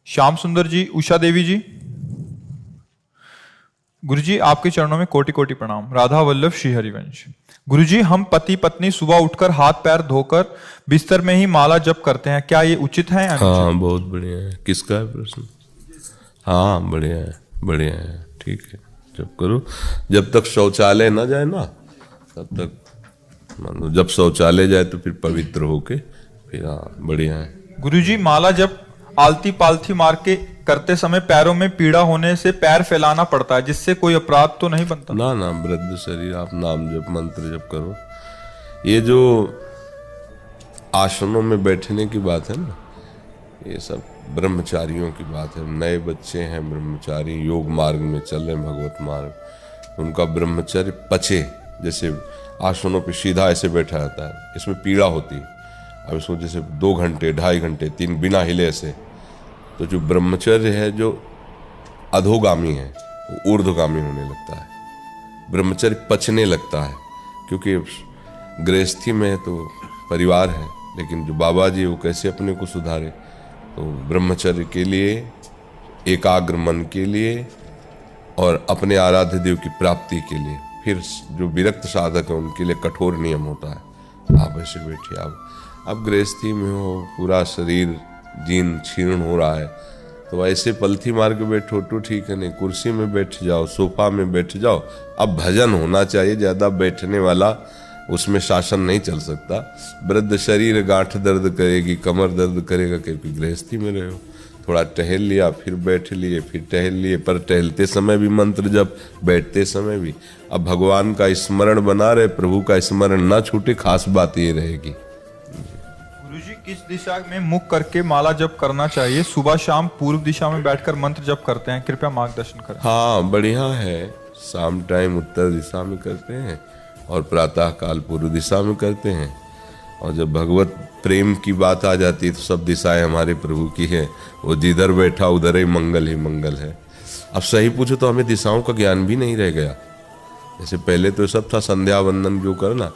श्याम सुंदर जी, उषा देवी जी। गुरुजी आपके चरणों में कोटि कोटि प्रणाम। राधा वल्लभ श्री हरिवंश। गुरुजी, हम पति पत्नी सुबह उठकर हाथ पैर धोकर बिस्तर में ही माला जप करते हैं, क्या ये उचित है? हाँ, बहुत बढ़िया है। किसका है प्रश्न? हाँ, बढ़िया है, बढ़िया है, ठीक है, जब करो। जब तक शौचालय ना जाए ना तब तक मान लो, जब शौचालय जाए तो फिर पवित्र होके फिर। हाँ, बढ़िया है। गुरुजी, माला जब आलती पालथी मार के करते समय पैरों में पीड़ा होने से पैर फैलाना पड़ता है, जिससे कोई अपराध तो नहीं बनता? ना ना, वृद्ध शरीर, आप नाम जप मंत्र जप करो। ये जो आसनों में बैठने की बात है ना, ये सब ब्रह्मचारियों की बात है। नए बच्चे हैं ब्रह्मचारी, योग मार्ग में चल रहे हैं, भगवत मार्ग, उनका ब्रह्मचर्य पचे। जैसे आसनों पे सीधा ऐसे बैठा रहता है, इसमें पीड़ा होती है। अब इसको जैसे 2 घंटे 2.5 घंटे 3 बिना हिले ऐसे, तो जो ब्रह्मचर्य है जो अधोगामी है वो ऊर्ध्वगामी होने लगता है, ब्रह्मचर्य पचने लगता है। क्योंकि गृहस्थी में तो परिवार है, लेकिन जो बाबा जी वो कैसे अपने को सुधारे, तो ब्रह्मचर्य के लिए, एकाग्र मन के लिए और अपने आराध्य देव की प्राप्ति के लिए। फिर जो विरक्त साधक है उनके लिए कठोर नियम होता है। आप ऐसे बैठिए, आप गृहस्थी में हो, पूरा शरीर जीर्ण क्षीर्ण हो रहा है, तो ऐसे पलथी मार के बैठो तो ठीक है, नहीं कुर्सी में बैठ जाओ, सोफा में बैठ जाओ। अब भजन होना चाहिए, ज़्यादा बैठने वाला उसमें शासन नहीं चल सकता। वृद्ध शरीर गांठ दर्द करेगी, कमर दर्द करेगा, क्योंकि गृहस्थी में रहे हो। थोड़ा टहल लिया, फिर बैठ लिए, फिर टहल लिए, पर टहलते समय भी मंत्र जब, बैठते समय भी। अब भगवान का स्मरण बना रहे, प्रभु का स्मरण ना छूटे, खास बात ये रहेगी। गुरुजी, किस दिशा में मुख करके माला जप करना चाहिए? सुबह शाम पूर्व दिशा में बैठकर मंत्र जप करते हैं, कृपया मार्गदर्शन करें। हाँ, बढ़िया है। शाम टाइम उत्तर दिशा में करते हैं और प्रातः काल पूर्व दिशा में करते हैं। और जब भगवत प्रेम की बात आ जाती है तो सब दिशाएं हमारे प्रभु की है। वो जिधर बैठा उधर ही मंगल है। अब सही पूछो तो हमें दिशाओं का ज्ञान भी नहीं रह गया। जैसे पहले तो सब था संध्या वंदन जो करना,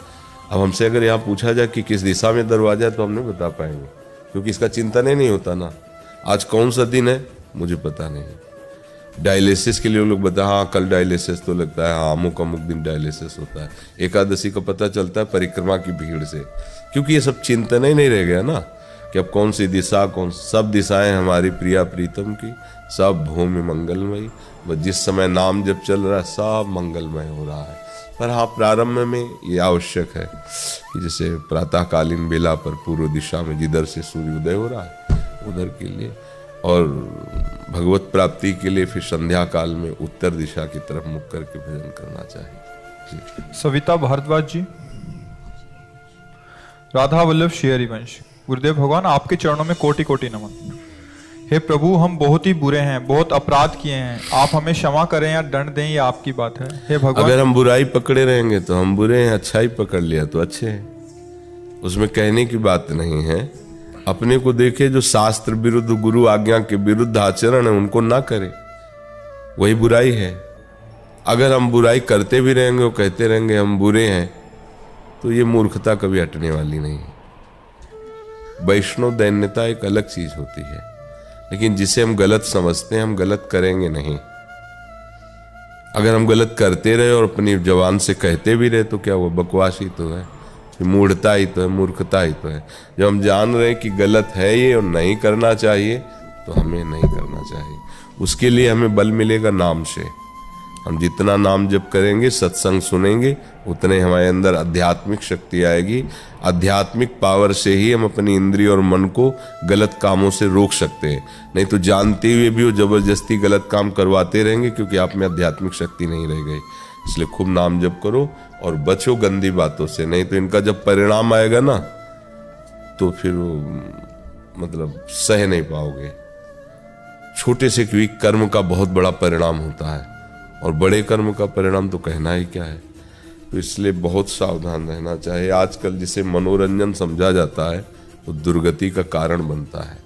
अब हमसे अगर यहाँ पूछा जाए कि किस दिशा में दरवाजा है तो हम नहीं बता पाएंगे, क्योंकि इसका चिंतन ही नहीं होता ना। आज कौन सा दिन है मुझे पता नहीं। डायलिसिस के लिए लोग बता, हाँ कल डायलिसिस तो लगता है, हाँ अमुक दिन डायलिसिस होता है। एकादशी का पता चलता है परिक्रमा की भीड़ से, क्योंकि ये सब चिंतन ही नहीं रह गया ना कि अब कौन सी दिशा, सब दिशाएं हमारी प्रिया प्रीतम की, सब भूमि मंगलमयी। बस जिस समय नाम जब चल रहा है सब मंगलमय हो रहा है। पर हाँ, प्रारंभ में ये आवश्यक है कि जैसे प्रातःकालीन बेला पर पूर्व दिशा में जिधर से सूर्योदय हो रहा है उधर के लिए, और भगवत प्राप्ति के लिए फिर संध्या काल में उत्तर दिशा की तरफ मुख करके भजन करना चाहिए। सविता भारद्वाज जी। राधा वल्लभ श्री हरिवंश। गुरुदेव भगवान, आपके चरणों में कोटि कोटि नमन। हे प्रभु, हम बहुत ही बुरे हैं, बहुत अपराध किए हैं, आप हमें क्षमा करें या दंड दें, ये आपकी बात है। हे भगवान, अगर हम बुराई पकड़े रहेंगे तो हम बुरे हैं, अच्छाई पकड़ लिया तो अच्छे हैं, उसमें कहने की बात नहीं है। अपने को देखे, जो शास्त्र विरुद्ध, गुरु आज्ञा के विरुद्ध आचरण है उनको ना करे, वही बुराई है। अगर हम बुराई करते भी रहेंगे और कहते रहेंगे हम बुरे हैं, तो ये मूर्खता कभी हटने वाली नहीं है। वैष्णव दैन्यता एक अलग चीज होती है, लेकिन जिसे हम गलत समझते हैं हम गलत करेंगे नहीं। अगर हम गलत करते रहे और अपनी जबान से कहते भी रहे तो क्या वो बकवास ही तो है, मूढ़ता ही तो है, मूर्खता ही तो है। जब हम जान रहे हैं कि गलत है ये और नहीं करना चाहिए तो हमें नहीं करना चाहिए। उसके लिए हमें बल मिलेगा नाम से। हम जितना नाम जप करेंगे, सत्संग सुनेंगे, उतने हमारे अंदर आध्यात्मिक शक्ति आएगी। आध्यात्मिक पावर से ही हम अपनी इंद्रिय और मन को गलत कामों से रोक सकते हैं। नहीं तो जानते हुए भी वो जबरदस्ती गलत काम करवाते रहेंगे, क्योंकि आप में आध्यात्मिक शक्ति नहीं रह गई। इसलिए खूब नाम जप करो और बचो गंदी बातों से, नहीं तो इनका जब परिणाम आएगा ना तो फिर मतलब सह नहीं पाओगे। छोटे से कोई कर्म का बहुत बड़ा परिणाम होता है, और बड़े कर्म का परिणाम तो कहना ही क्या है। तो इसलिए बहुत सावधान रहना चाहिए। आजकल जिसे मनोरंजन समझा जाता है वो दुर्गति का कारण बनता है।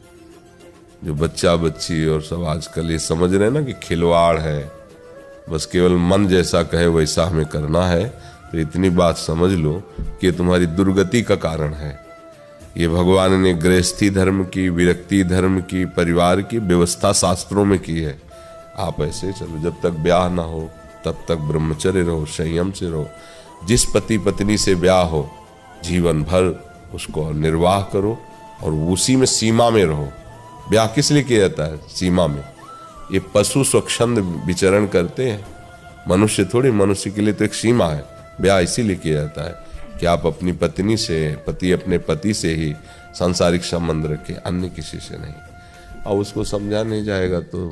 जो बच्चा बच्ची और सब आजकल ये समझ रहे हैं ना कि खिलवाड़ है, बस केवल मन जैसा कहे वैसा हमें करना है, तो इतनी बात समझ लो कि ये तुम्हारी दुर्गति का कारण है। ये भगवान ने गृहस्थी धर्म की, विरक्ति धर्म की, परिवार की व्यवस्था शास्त्रों में की है। आप ऐसे चलो, जब तक ब्याह ना हो तब तक ब्रह्मचर्य रहो, संयम से रहो। जिस पति पत्नी से ब्याह हो जीवन भर उसको निर्वाह करो और उसी में सीमा में रहो। ब्याह किस लिए किया जाता है? सीमा में। ये पशु स्वच्छंद विचरण करते हैं, मनुष्य थोड़ी। मनुष्य के लिए तो एक सीमा है। ब्याह इसीलिए किया जाता है कि आप अपनी पत्नी से, पति अपने पति से ही सांसारिक संबंध रखें, अन्य किसी से नहीं। और उसको समझा नहीं जाएगा तो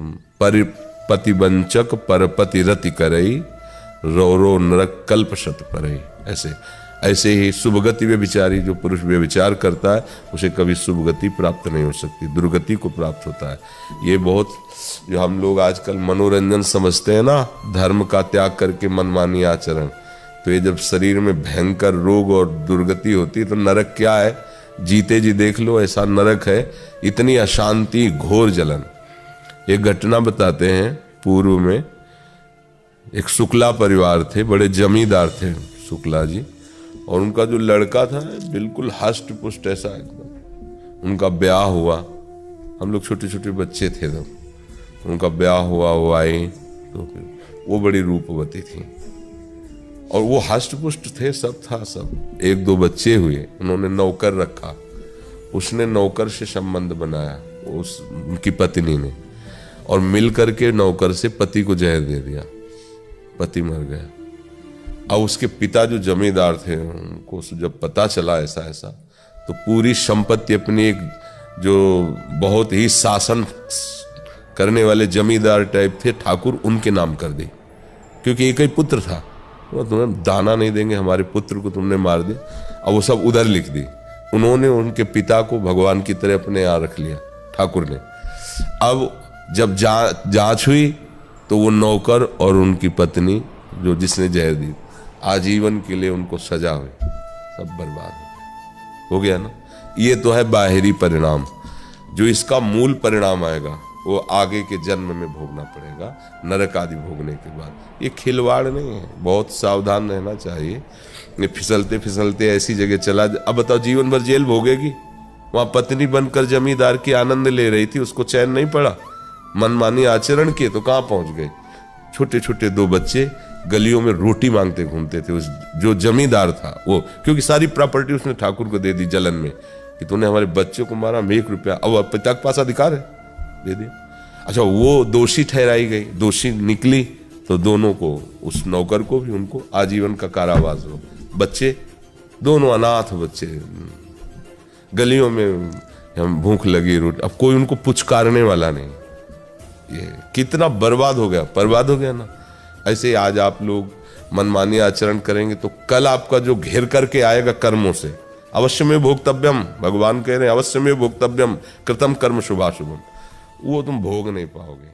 पतिवंचक परपति रति करई, रो रो नरक कल्प शत परई। ऐसे ही शुभगति व्यभिचारी, जो पुरुष व्यभिचार करता है उसे कभी शुभगति प्राप्त नहीं हो सकती, दुर्गति को प्राप्त होता है। ये बहुत जो हम लोग आजकल मनोरंजन समझते हैं ना, धर्म का त्याग करके मनमानी आचरण, तो ये जब शरीर में भयंकर रोग और दुर्गति होती है तो नरक क्या है? जीते जी देख लो, ऐसा नरक है। इतनी अशांति, घोर जलन। एक घटना बताते हैं, पूर्व में एक शुक्ला परिवार थे, बड़े जमींदार थे शुक्ला जी, और उनका जो लड़का था बिल्कुल हष्ट पुष्ट ऐसा एकदम। उनका ब्याह हुआ, हम लोग छोटे छोटे बच्चे थे तब। उनका ब्याह हुआ, वो आई तो फिर वो बड़ी रूपवती थी और वो हष्ट पुष्ट थे, सब था सब। एक दो बच्चे हुए, उन्होंने नौकर रखा, उसने नौकर से संबंध बनाया उनकी पत्नी ने, और मिल करके नौकर से पति को जहर दे दिया, पति मर गया। अब उसके पिता जो जमींदार थे, उनको जब पता चला ऐसा ऐसा, तो पूरी संपत्ति अपनी, एक जो बहुत ही शासन करने वाले जमींदार टाइप थे ठाकुर, उनके नाम कर दी, क्योंकि एक ही पुत्र था। वो तुम्हें दाना नहीं देंगे, हमारे पुत्र को तुमने मार दिया। अब वो सब उधर लिख दी। उन्होंने उनके पिता को भगवान की तरह अपने यहाँ रख लिया ठाकुर ने। अब जब जांच हुई तो वो नौकर और उनकी पत्नी जो जिसने जहर दी, आजीवन के लिए उनको सजा हुई, सब बर्बाद हो गया ना। ये तो है बाहरी परिणाम। जो इसका मूल परिणाम आएगा वो आगे के जन्म में भोगना पड़ेगा, नरक आदि भोगने के बाद। ये खिलवाड़ नहीं है, बहुत सावधान रहना चाहिए। ये फिसलते फिसलते ऐसी जगह चला, अब बताओ जीवन भर जेल भोगेगी। वहां पत्नी बनकर जमींदार की आनंद ले रही थी, उसको चैन नहीं पड़ा, मनमानी आचरण किए तो कहां पहुंच गए। छोटे छोटे दो बच्चे गलियों में रोटी मांगते घूमते थे। उस जो जमींदार था वो, क्योंकि सारी प्रॉपर्टी उसने ठाकुर को दे दी जलन में कि तूने हमारे बच्चों को मारा, हम 1 रुपया, अब पिता के पास अधिकार है, दे दिया। अच्छा, वो दोषी ठहराई गई, दोषी निकली तो दोनों को, उस नौकर को भी, उनको आजीवन का कारावास हो। बच्चे दोनों अनाथ बच्चे, गलियों में हम भूख लगी रोटी, अब कोई उनको पुचकारने वाला नहीं। ये कितना बर्बाद हो गया ना। ऐसे आज आप लोग मनमानी आचरण करेंगे तो कल आपका जो घेर करके आएगा कर्मों से, अवश्य में भोक्तव्यम, भगवान कह रहे हैं अवश्य में भोक्तव्यम कृतम कर्म शुभाशुभम, वो तुम भोग नहीं पाओगे।